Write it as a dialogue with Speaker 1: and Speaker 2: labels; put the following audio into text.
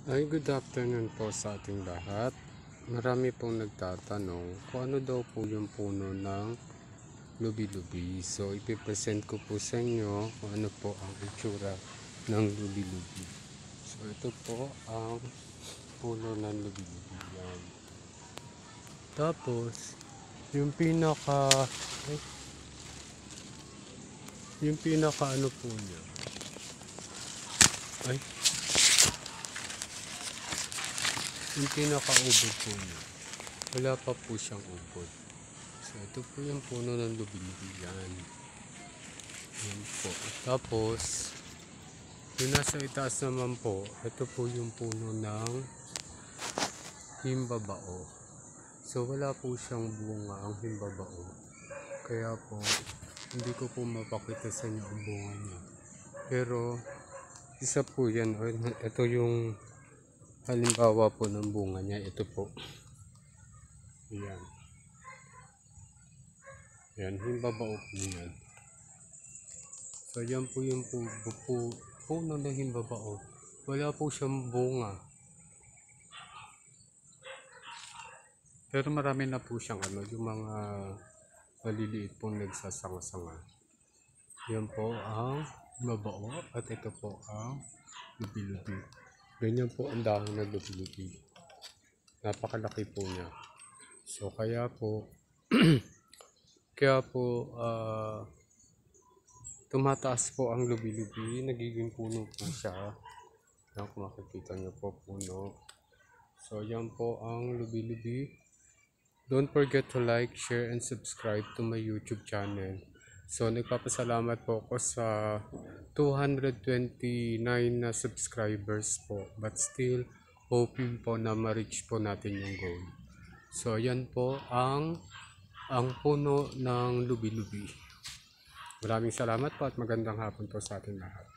Speaker 1: Ay, good afternoon po sa ating lahat. Marami pong nagtatanong kung ano daw po yung puno ng lubi-lubi. So, ipipresent ko po sa inyo kung ano po ang itsura ng lubi-lubi. So, ito po ang puno ng lubi-lubi. Yan. Tapos, yung pinaka ano po niya. Ay, yung pinaka-ubod po niya. Wala pa po siyang ubod. So, ito po yung puno ng lubi-lubi. Yan. Yan po. Tapos, yung nasa itaas naman po, ito po yung puno ng himbabao. So, wala po siyang bunga ang himbabao. Kaya po, hindi ko po mapakita sa inyo ang bunga niya. Pero, isa po yan. Ito yung halimbawa po ng bunga niya. Ito po. Yan. Yan, himbabao po yan. So, yan po yung puno ng himbabao. Wala po siyang bunga. Pero marami na po siyang yung mga maliliit pong nagsasanga-sanga. Yan po ang himbabao at ito po ang lubi-lubi. Ganyan po ang dahon ng lubi-lubi. Napakalaki po niya. So, kaya po tumataas po ang lubi-lubi, nagiging puno po siya. Yan, kung makikita nyo po, puno. So, yan po ang lubi-lubi. Don't forget to like, share, and subscribe to my YouTube channel. So, nagpapasalamat po ako sa 229 na subscribers po. But still, hoping po na ma-reach po natin yung goal. So, yan po ang puno ng lubi-lubi. Maraming salamat po at magandang hapon po sa ating lahat.